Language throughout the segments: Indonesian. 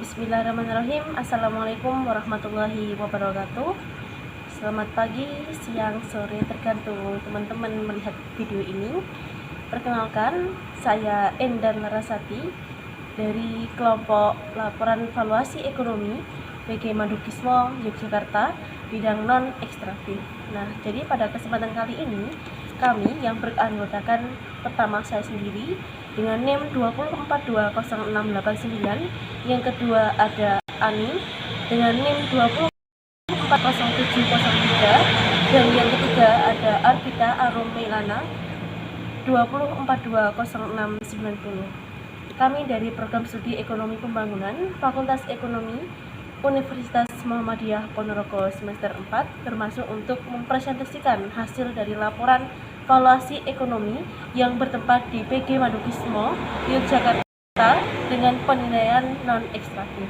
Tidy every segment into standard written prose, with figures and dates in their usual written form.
Bismillahirrahmanirrahim. Assalamualaikum warahmatullahi wabarakatuh. Selamat pagi, siang, sore, tergantung teman-teman melihat video ini. Perkenalkan, saya Endar Larasati dari kelompok laporan valuasi ekonomi PG Madukismo Yogyakarta, bidang non-ekstraktif. Nah, jadi pada kesempatan kali ini kami yang beranggotakan pertama saya sendiri dengan NIM 2042069, yang kedua ada Ani dengan NIM 2040703, dan yang ketiga ada Arvita Aromelana 204206090. Kami dari program studi Ekonomi Pembangunan Fakultas Ekonomi Universitas Muhammadiyah Ponorogo semester 4, termasuk untuk mempresentasikan hasil dari laporan valuasi ekonomi yang bertempat di PG Madukismo Yogyakarta dengan penilaian non-ekstraktif.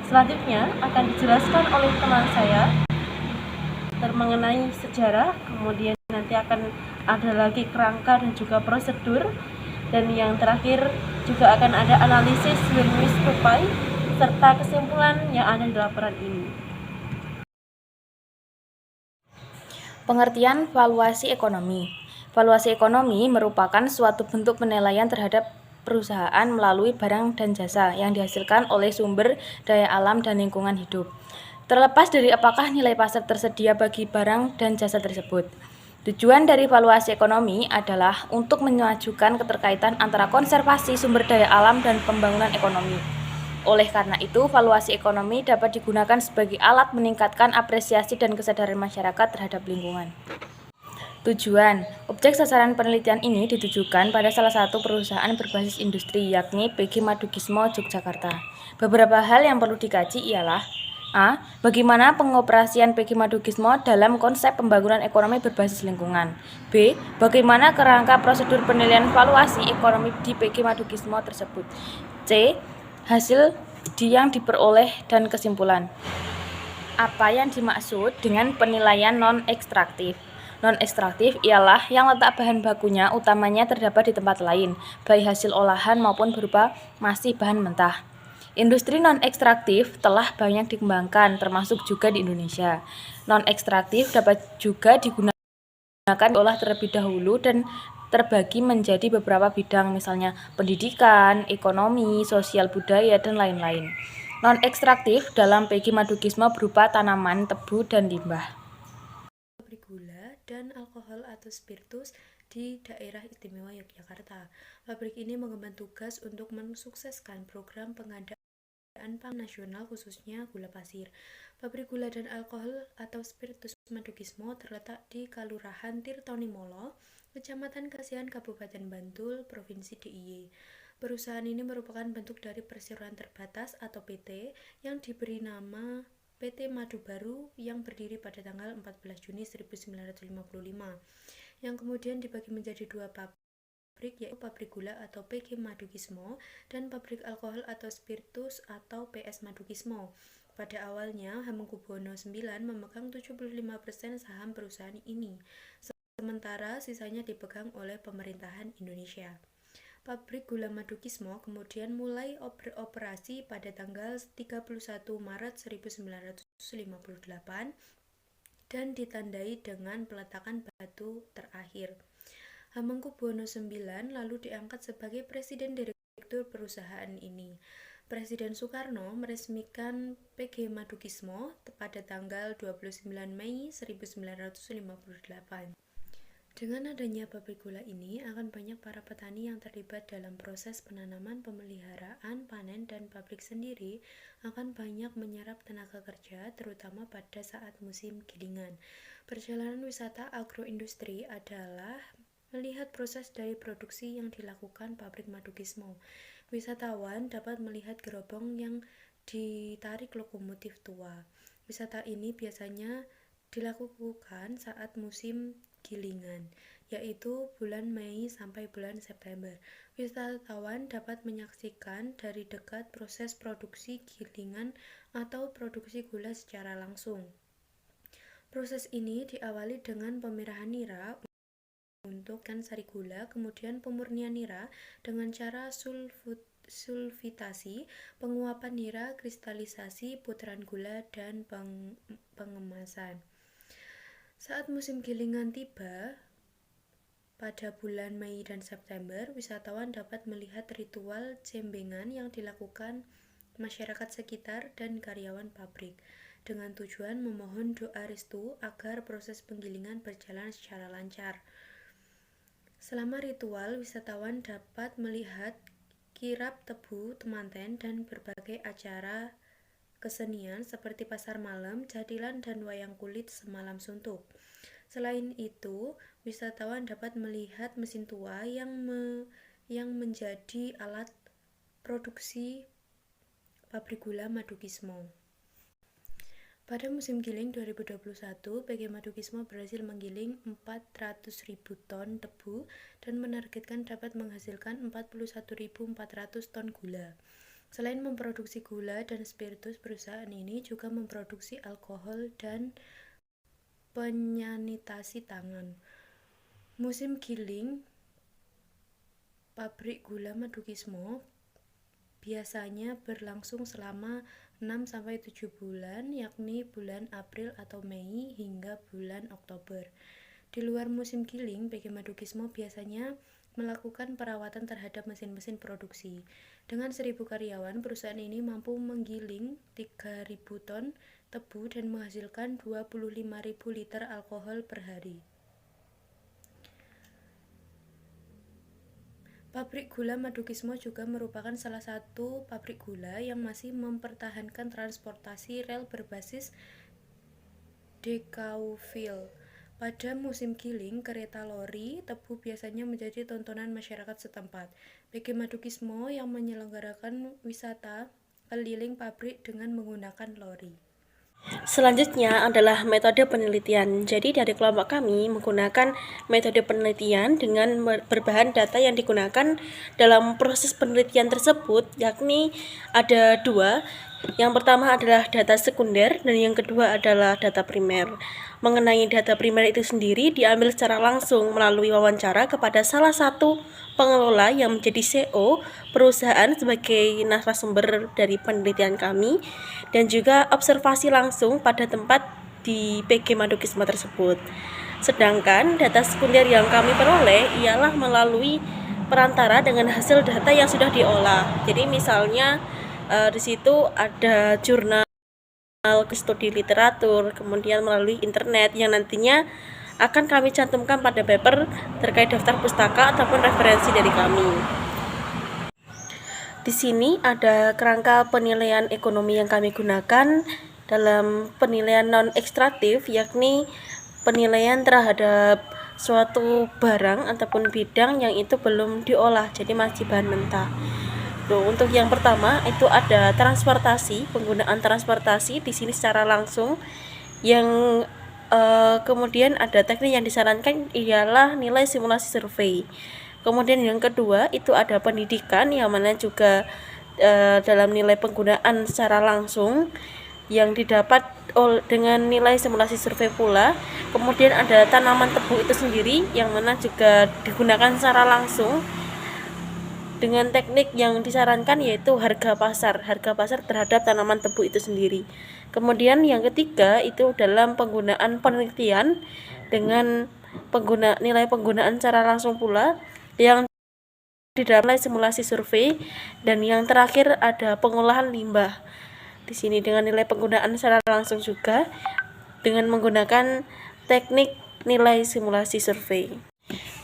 Selanjutnya akan dijelaskan oleh teman saya mengenai sejarah, kemudian nanti akan ada lagi kerangka dan juga prosedur, dan yang terakhir juga akan ada analisis win-win supply serta kesimpulan yang ada di laporan ini. Pengertian valuasi ekonomi. Valuasi ekonomi merupakan suatu bentuk penilaian terhadap perusahaan melalui barang dan jasa yang dihasilkan oleh sumber daya alam dan lingkungan hidup. Terlepas dari apakah nilai pasar tersedia bagi barang dan jasa tersebut. Tujuan dari valuasi ekonomi adalah untuk memajukan keterkaitan antara konservasi sumber daya alam dan pembangunan ekonomi. Oleh karena itu, valuasi ekonomi dapat digunakan sebagai alat meningkatkan apresiasi dan kesadaran masyarakat terhadap lingkungan. Tujuan, objek sasaran penelitian ini ditujukan pada salah satu perusahaan berbasis industri, yakni PG Madukismo Yogyakarta. Beberapa hal yang perlu dikaji ialah: A. Bagaimana pengoperasian PG Madukismo dalam konsep pembangunan ekonomi berbasis lingkungan. B. Bagaimana kerangka prosedur penilaian valuasi ekonomi di PG Madukismo tersebut. C. Hasil yang diperoleh dan kesimpulan. Apa yang dimaksud dengan penilaian non-ekstraktif? Non-ekstraktif ialah yang letak bahan bakunya utamanya terdapat di tempat lain, baik hasil olahan maupun berupa masih bahan mentah. Industri non-ekstraktif telah banyak dikembangkan, termasuk juga di Indonesia. Non-ekstraktif dapat juga digunakan diolah terlebih dahulu dan terbagi menjadi beberapa bidang, misalnya pendidikan, ekonomi, sosial budaya, dan lain-lain. Non-ekstraktif dalam PG Madukismo berupa tanaman, tebu, dan limbah. Pabrik gula dan alkohol atau spiritus di daerah istimewa Yogyakarta. Pabrik ini mengemban tugas untuk mensukseskan program pengadaan pangan nasional, khususnya gula pasir. Pabrik gula dan alkohol atau spiritus Madukismo terletak di Kalurahan Tirtonimolo, Kecamatan Kasihan, Kabupaten Bantul, Provinsi DIY. Perusahaan ini merupakan bentuk dari perseroan terbatas atau PT yang diberi nama PT Madu Baru yang berdiri pada tanggal 14 Juni 1955, yang kemudian dibagi menjadi dua pabrik, yaitu pabrik gula atau PG Madukismo dan pabrik alkohol atau spiritus atau PS Madukismo. Pada awalnya, Hamengkubuwono IX memegang 75% saham perusahaan ini, sementara sisanya dipegang oleh pemerintahan Indonesia. Pabrik gula Madukismo kemudian mulai beroperasi pada tanggal 31 Maret 1958 dan ditandai dengan peletakan batu terakhir. Hamengkubuwono IX lalu diangkat sebagai presiden direktur perusahaan ini. Presiden Soekarno meresmikan PG Madukismo pada tanggal 29 Mei 1958. Dengan adanya pabrik gula ini, akan banyak para petani yang terlibat dalam proses penanaman, pemeliharaan, panen, dan pabrik sendiri akan banyak menyerap tenaga kerja, terutama pada saat musim gilingan. Perjalanan wisata agroindustri adalah melihat proses dari produksi yang dilakukan pabrik Madukismo. Wisatawan dapat melihat gerobong yang ditarik lokomotif tua. Wisata ini biasanya dilakukan saat musim gilingan, yaitu bulan Mei sampai bulan September. Wisatawan dapat menyaksikan dari dekat proses produksi gilingan atau produksi gula secara langsung. Proses ini diawali dengan pemerahan nira untuk sari gula, kemudian pemurnian nira dengan cara sulfut sulfitasi, penguapan nira, kristalisasi, putaran gula, dan pengemasan. Saat musim gilingan tiba, pada bulan Mei dan September, wisatawan dapat melihat ritual cembengan yang dilakukan masyarakat sekitar dan karyawan pabrik, dengan tujuan memohon doa restu agar proses penggilingan berjalan secara lancar. Selama ritual, wisatawan dapat melihat kirap tebu temanten dan berbagai acara kesenian seperti pasar malam, jadilan, dan wayang kulit semalam suntuk. Selain itu, wisatawan dapat melihat mesin tua yang menjadi alat produksi pabrik gula Madukismo. Pada musim giling 2021, PG Madukismo berhasil menggiling 400.000 ton tebu dan menargetkan dapat menghasilkan 41.400 ton gula. Selain memproduksi gula dan spiritus, perusahaan ini juga memproduksi alkohol dan penyanitasi tangan. Musim giling pabrik gula Madukismo biasanya berlangsung selama 6-7 bulan, yakni bulan April atau Mei hingga bulan Oktober. Di luar musim giling, PG Madukismo biasanya melakukan perawatan terhadap mesin-mesin produksi. Dengan 1.000 karyawan, perusahaan ini mampu menggiling 3.000 ton tebu dan menghasilkan 25.000 liter alkohol per hari. Pabrik gula Madukismo juga merupakan salah satu pabrik gula yang masih mempertahankan transportasi rel berbasis Decauville. Pada musim giling, kereta lori tebu biasanya menjadi tontonan masyarakat setempat. PG Madukismo yang menyelenggarakan wisata keliling pabrik dengan menggunakan lori. Selanjutnya adalah metode penelitian. Jadi dari kelompok kami menggunakan metode penelitian dengan berbahan data yang digunakan dalam proses penelitian tersebut, yakni ada dua. Yang pertama adalah data sekunder dan yang kedua adalah data primer. Mengenai data primer itu sendiri diambil secara langsung melalui wawancara kepada salah satu pengelola yang menjadi CEO perusahaan sebagai narasumber dari penelitian kami, dan juga observasi langsung pada tempat di PG Madukismo tersebut. Sedangkan data sekunder yang kami peroleh ialah melalui perantara dengan hasil data yang sudah diolah. Jadi misalnya di situ ada jurnal, studi literatur, kemudian melalui internet yang nantinya akan kami cantumkan pada paper terkait daftar pustaka ataupun referensi dari kami. Di sini ada kerangka penilaian ekonomi yang kami gunakan dalam penilaian non-ekstraktif, yakni penilaian terhadap suatu barang ataupun bidang yang itu belum diolah, jadi masih bahan mentah. Untuk yang pertama itu ada transportasi, penggunaan transportasi di sini secara langsung. Yang kemudian ada teknik yang disarankan ialah nilai simulasi survei. Kemudian yang kedua itu ada pendidikan, yang mana juga dalam nilai penggunaan secara langsung yang didapat dengan nilai simulasi survei pula. Kemudian ada tanaman tebu itu sendiri, yang mana juga digunakan secara langsung dengan teknik yang disarankan yaitu harga pasar terhadap tanaman tebu itu sendiri. Kemudian yang ketiga itu dalam penggunaan penelitian dengan nilai penggunaan secara langsung pula yang di dalam nilai simulasi survei. Dan yang terakhir ada pengolahan limbah. Di sini dengan nilai penggunaan secara langsung juga dengan menggunakan teknik nilai simulasi survei.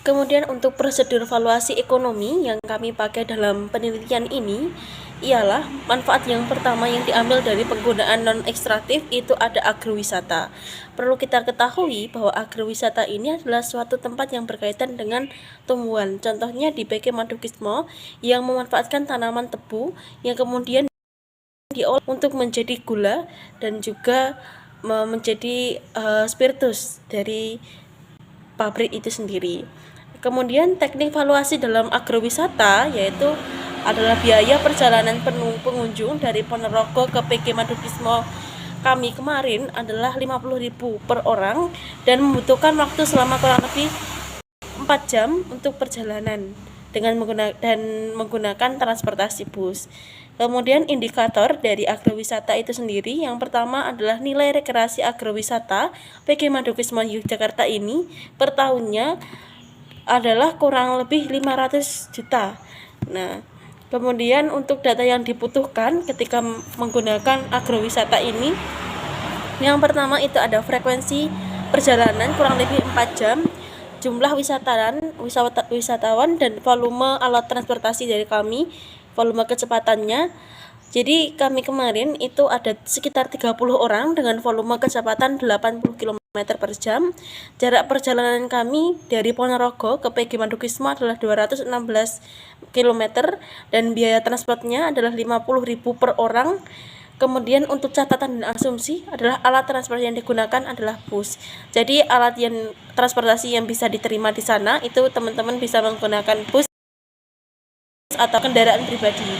Kemudian untuk prosedur valuasi ekonomi yang kami pakai dalam penelitian ini ialah manfaat yang pertama yang diambil dari penggunaan non-ekstraktif itu ada agrowisata. Perlu kita ketahui bahwa agrowisata ini adalah suatu tempat yang berkaitan dengan tumbuhan. Contohnya di PG Madukismo yang memanfaatkan tanaman tebu yang kemudian diolah untuk menjadi gula dan juga menjadi spiritus dari pabrik itu sendiri. Kemudian teknik valuasi dalam agrowisata yaitu adalah biaya perjalanan pengunjung dari Ponorogo ke PG Madukismo kami kemarin adalah 50.000 per orang dan membutuhkan waktu selama kurang lebih 4 jam untuk perjalanan. menggunakan transportasi bus. Kemudian indikator dari agrowisata itu sendiri, yang pertama adalah nilai rekreasi agrowisata PG Madukismo Yogyakarta ini per tahunnya adalah kurang lebih 500 juta. Nah, kemudian untuk data yang dibutuhkan ketika menggunakan agrowisata ini, yang pertama itu ada frekuensi perjalanan kurang lebih 4 jam, jumlah wisatawan dan volume alat transportasi dari kami, volume kecepatannya. Jadi kami kemarin itu ada sekitar 30 orang dengan volume kecepatan 80 km per jam. Jarak perjalanan kami dari Ponorogo ke PG Madukismo adalah 216 km dan biaya transportnya adalah 50.000 per orang. Kemudian untuk catatan dan asumsi adalah alat transportasi yang digunakan adalah bus. Jadi alat yang transportasi yang bisa diterima di sana itu teman-teman bisa menggunakan bus atau kendaraan pribadi.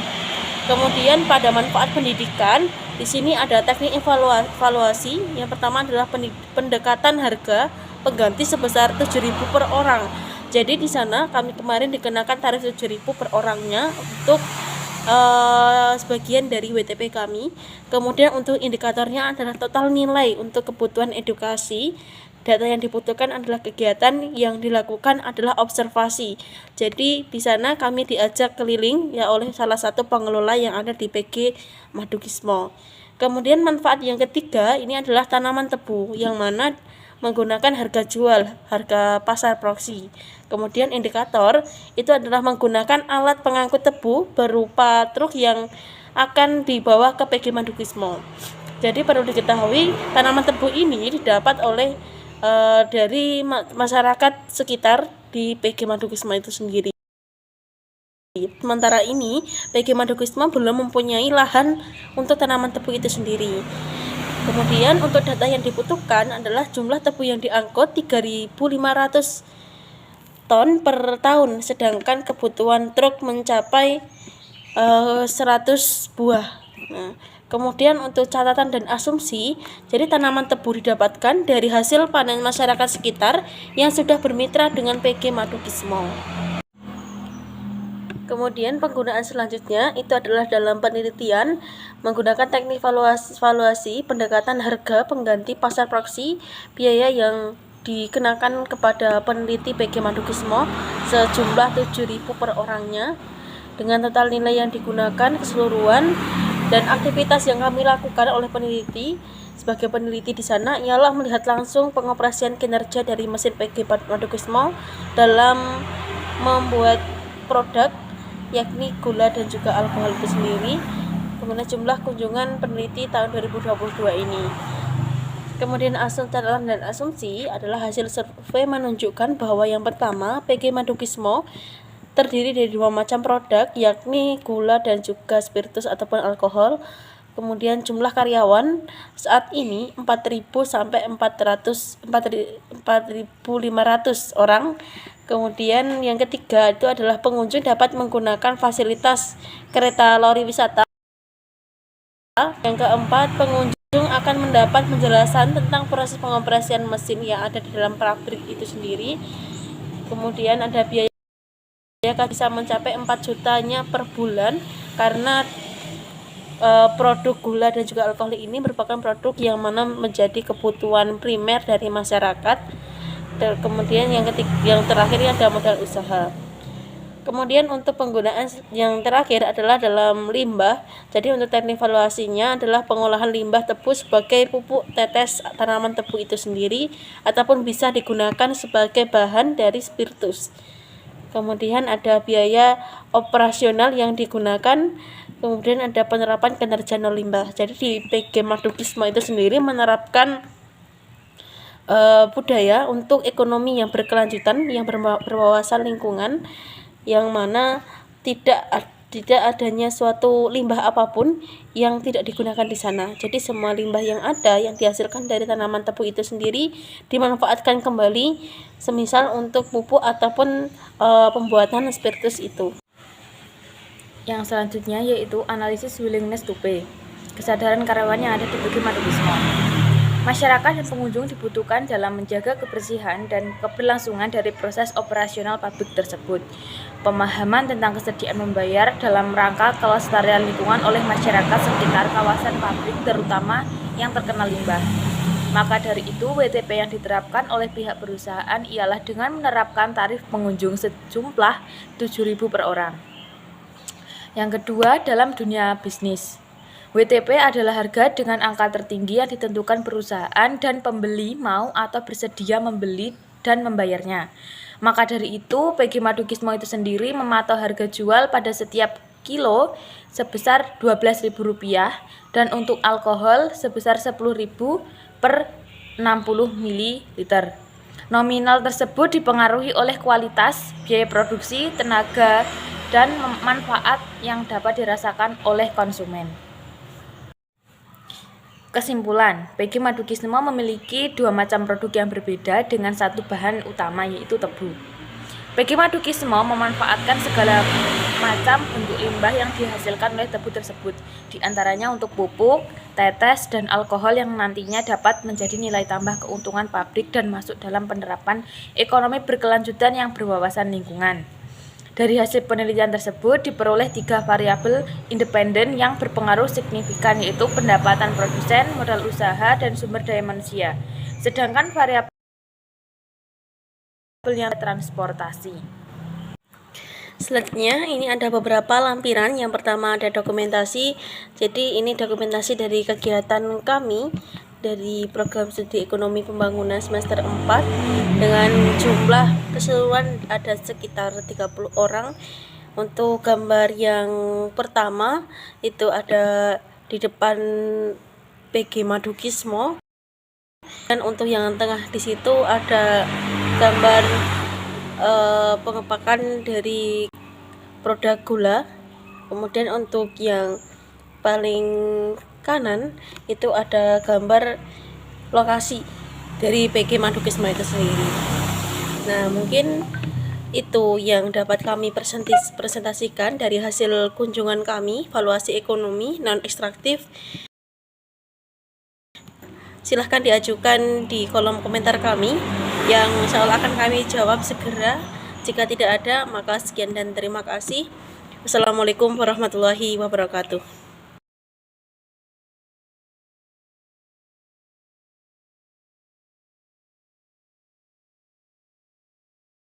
Kemudian pada manfaat pendidikan, di sini ada teknik evaluasi. Yang pertama adalah pendekatan harga pengganti sebesar 7.000 per orang. Jadi di sana kami kemarin dikenakan tarif 7.000 per orangnya untuk sebagian dari WTP kami. Kemudian untuk indikatornya adalah total nilai untuk kebutuhan edukasi. Data yang dibutuhkan adalah kegiatan yang dilakukan adalah observasi. Jadi di sana kami diajak keliling ya oleh salah satu pengelola yang ada di PG Madukismo. Kemudian manfaat yang ketiga ini adalah tanaman tebu yang mana menggunakan harga jual, harga pasar proksi. Kemudian indikator itu adalah menggunakan alat pengangkut tebu berupa truk yang akan dibawa ke PG Madukismo. Jadi perlu diketahui tanaman tebu ini didapat oleh dari masyarakat sekitar di PG Madukismo itu sendiri. Sementara ini PG Madukismo belum mempunyai lahan untuk tanaman tebu itu sendiri. Kemudian untuk data yang dibutuhkan adalah jumlah tebu yang diangkut 3.500 ton per tahun, sedangkan kebutuhan truk mencapai 100 buah. Nah, kemudian untuk catatan dan asumsi, jadi tanaman tebu didapatkan dari hasil panen masyarakat sekitar yang sudah bermitra dengan PG Madukismo. Kemudian penggunaan selanjutnya itu adalah dalam penelitian menggunakan teknik valuasi pendekatan harga pengganti pasar proksi, biaya yang dikenakan kepada peneliti PG Madukismo sejumlah 7.000 per orangnya dengan total nilai yang digunakan keseluruhan dan aktivitas yang kami lakukan oleh peneliti sebagai peneliti di sana ialah melihat langsung pengoperasian kinerja dari mesin PG Madukismo dalam membuat produk yakni gula dan juga alkohol itu sendiri. Kemudian jumlah kunjungan peneliti tahun 2022 ini. Kemudian catatan dan asumsi adalah hasil survei menunjukkan bahwa yang pertama PG Madukismo terdiri dari 2 macam produk yakni gula dan juga spiritus ataupun alkohol. Kemudian jumlah karyawan saat ini 4.000 sampai 4.500 orang. Kemudian yang ketiga itu adalah pengunjung dapat menggunakan fasilitas kereta lori wisata. Yang keempat, pengunjung akan mendapat penjelasan tentang proses pengoperasian mesin yang ada di dalam pabrik itu sendiri. Kemudian ada biaya bisa mencapai 4 jutanya per bulan karena produk gula dan juga alkohol ini merupakan produk yang mana menjadi kebutuhan primer dari masyarakat. Kemudian yang terakhir ada modal usaha. Kemudian untuk penggunaan yang terakhir adalah dalam limbah. Jadi untuk teknik evaluasinya adalah pengolahan limbah tebu sebagai pupuk tetes tanaman tebu itu sendiri ataupun bisa digunakan sebagai bahan dari spiritus. Kemudian ada biaya operasional yang digunakan. Kemudian ada penerapan kinerja nol limbah. Jadi di PG Madukismo itu sendiri menerapkan budaya untuk ekonomi yang berkelanjutan, yang berwawasan lingkungan, yang mana tidak adanya suatu limbah apapun yang tidak digunakan di sana. Jadi semua limbah yang ada yang dihasilkan dari tanaman tebu itu sendiri dimanfaatkan kembali, semisal untuk pupuk ataupun pembuatan spiritus itu. Yang selanjutnya yaitu analisis willingness to pay, kesadaran karyawan yang ada di PG Madukismo. Masyarakat dan pengunjung dibutuhkan dalam menjaga kebersihan dan keberlangsungan dari proses operasional pabrik tersebut. pemahaman tentang kesediaan membayar dalam rangka kelestarian lingkungan oleh masyarakat sekitar kawasan pabrik terutama yang terkena limbah. Maka dari itu, WTP yang diterapkan oleh pihak perusahaan ialah dengan menerapkan tarif pengunjung sejumlah 7.000 per orang. Yang kedua, dalam dunia bisnis. WTP adalah harga dengan angka tertinggi yang ditentukan perusahaan dan pembeli mau atau bersedia membeli dan membayarnya. Maka dari itu, PG Madukismo itu sendiri mematok harga jual pada setiap kilo sebesar Rp12.000 dan untuk alkohol sebesar Rp10.000 per 60 ml. Nominal tersebut dipengaruhi oleh kualitas, biaya produksi, tenaga, dan manfaat yang dapat dirasakan oleh konsumen. Kesimpulan, PG Madukismo memiliki dua macam produk yang berbeda dengan satu bahan utama yaitu tebu. PG Madukismo memanfaatkan segala macam bentuk limbah yang dihasilkan oleh tebu tersebut, diantaranya untuk pupuk, tetes, dan alkohol yang nantinya dapat menjadi nilai tambah keuntungan pabrik dan masuk dalam penerapan ekonomi berkelanjutan yang berwawasan lingkungan. Dari hasil penelitian tersebut diperoleh 3 variabel independen yang berpengaruh signifikan yaitu pendapatan produsen, modal usaha, dan sumber daya manusia. Sedangkan variabel yang transportasi. Selanjutnya ini ada beberapa lampiran. Yang pertama ada dokumentasi. Jadi ini dokumentasi dari kegiatan kami dari program studi ekonomi pembangunan semester 4 dengan jumlah keseluruhan ada sekitar 30 orang. Untuk gambar yang pertama itu ada di depan PG Madukismo, dan untuk yang tengah di situ ada gambar pengepakan dari produk gula. Kemudian untuk yang paling kanan itu ada gambar lokasi dari PG Madukismo itu sendiri. Nah, mungkin itu yang dapat kami presentasikan dari hasil kunjungan kami, valuasi ekonomi non-ekstraktif. Silahkan diajukan di kolom komentar kami yang insya Allah akan kami jawab segera. Jika tidak ada, maka sekian dan terima kasih. Wassalamualaikum warahmatullahi wabarakatuh.